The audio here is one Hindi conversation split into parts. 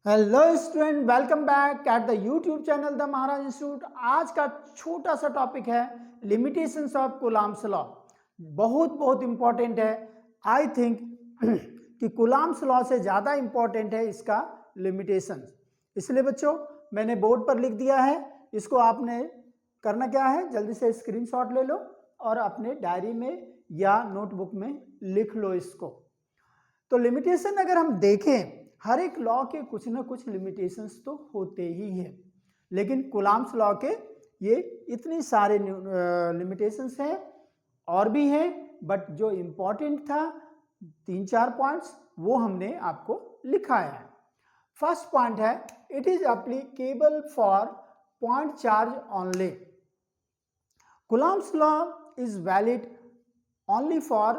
Hello student, welcome back at the YouTube channel the Maharaj institute. आज का छोटा सा टॉपिक है लिमिटेशंस ऑफ कूलम्ब्स लॉ। बहुत इंपॉर्टेंट है। आई थिंक कि कूलम्ब्स लॉ से ज़्यादा इंपॉर्टेंट है इसका लिमिटेशंस। इसलिए बच्चों मैंने बोर्ड पर लिख दिया है। इसको आपने करना क्या है, जल्दी से स्क्रीनशॉट ले लो और अपने डायरी में या नोटबुक में लिख लो इसको। तो लिमिटेशन अगर हम देखें, हर एक लॉ के कुछ ना कुछ लिमिटेशंस तो होते ही हैं, लेकिन कूलम्ब्स लॉ के ये इतनी सारे लिमिटेशंस हैं और भी हैं, बट जो इम्पोर्टेंट था 3-4 पॉइंट्स वो हमने आपको लिखाया है। फर्स्ट पॉइंट है, it is applicable for point charge only. Coulomb's law is valid only for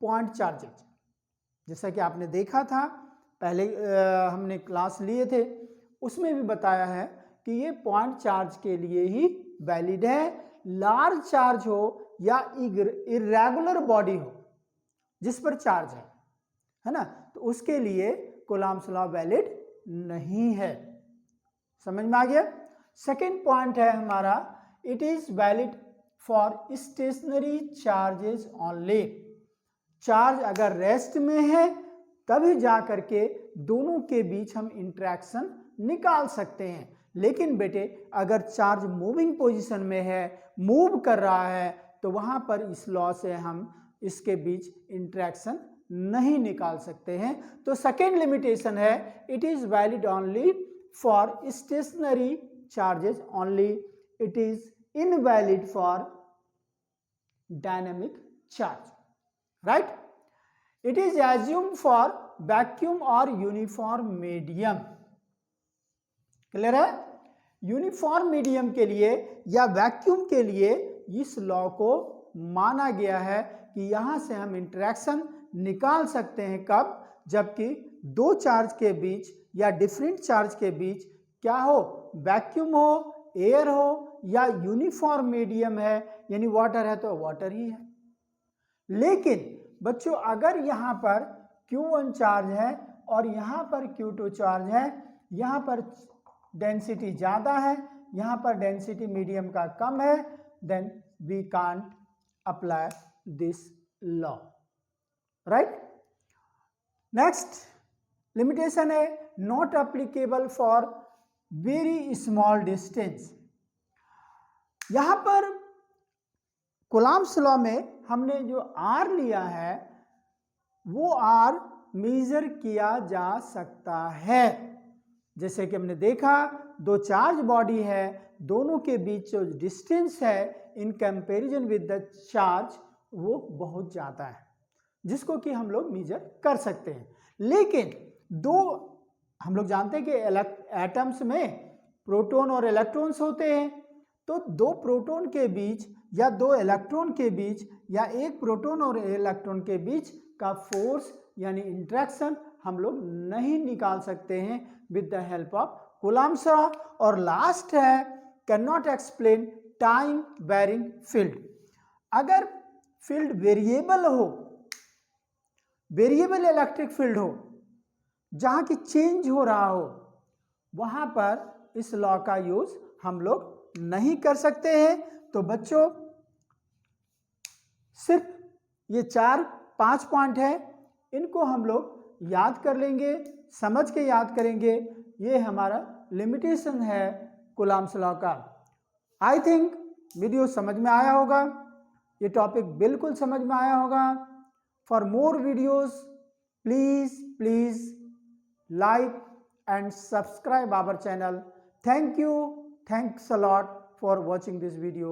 point charges. जैसा कि आपने देखा था पहले हमने क्लास लिए थे, उसमें भी बताया है कि ये पॉइंट चार्ज के लिए ही वैलिड है। लार्ज चार्ज हो या इरेगुलर बॉडी हो जिस पर चार्ज है ना, तो उसके लिए कूलम्ब्स लॉ वैलिड नहीं है। समझ में आ गया। सेकेंड पॉइंट है हमारा, it is valid for stationary charges only. Charge अगर रेस्ट में है तभी जा करके दोनों के बीच हम इंटरेक्शन निकाल सकते हैं, लेकिन बेटे अगर चार्ज मूविंग पोजीशन में है, मूव कर रहा है, तो वहां पर इस लॉ से हम इसके बीच इंटरेक्शन नहीं निकाल सकते हैं। तो सेकेंड लिमिटेशन है, it is valid only for stationary charges only, it is invalid for dynamic charge. Right. It is assumed for vacuum और यूनिफॉर्म मीडियम। क्लियर है। यूनिफॉर्म मीडियम के लिए या वैक्यूम के लिए इस लॉ को माना गया है कि यहां से हम इंटरेक्शन निकाल सकते हैं। कब? जबकि दो चार्ज के बीच या डिफरेंट चार्ज के बीच क्या हो, वैक्यूम हो, एयर हो, या यूनिफॉर्म मीडियम है, यानी वाटर है तो वाटर ही है। लेकिन बच्चों अगर यहां पर Q1 चार्ज है और यहां पर Q2 चार्ज है, यहां पर डेंसिटी ज्यादा है, यहां पर डेंसिटी मीडियम का कम है, then we can't apply this law. Right. Next limitation है, not applicable for very small distance. यहां पर कूलम्ब्स लॉ में हमने जो R लिया है वो R मेजर किया जा सकता है। जैसे कि हमने देखा दो चार्ज बॉडी है, दोनों के बीच जो डिस्टेंस है in comparison with the charge वो बहुत ज़्यादा है, जिसको कि हम लोग मेजर कर सकते हैं। लेकिन दो हम लोग जानते हैं कि एटम्स में प्रोटॉन और इलेक्ट्रॉन्स होते हैं, तो दो प्रोटॉन के बीच या दो इलेक्ट्रॉन के बीच या एक प्रोटॉन और इलेक्ट्रॉन के बीच का फोर्स यानी इंटरेक्शन हम लोग नहीं निकाल सकते हैं with the help of Coulomb's law. और लास्ट है, can not explain time varying field. अगर फील्ड वेरिएबल हो, वेरिएबल इलेक्ट्रिक फील्ड हो जहां की चेंज हो रहा हो, वहां पर इस लॉ का यूज हम लोग नहीं कर सकते हैं। तो बच्चों सिर्फ ये 4-5 पॉइंट है, इनको हम लोग याद कर लेंगे, समझ के याद करेंगे। ये हमारा लिमिटेशन है कूलम्ब्स लॉ का। आई थिंक वीडियो समझ में आया होगा, ये टॉपिक बिल्कुल समझ में आया होगा। For more videos please like and subscribe our channel. Thank you. Thanks a lot for watching this video.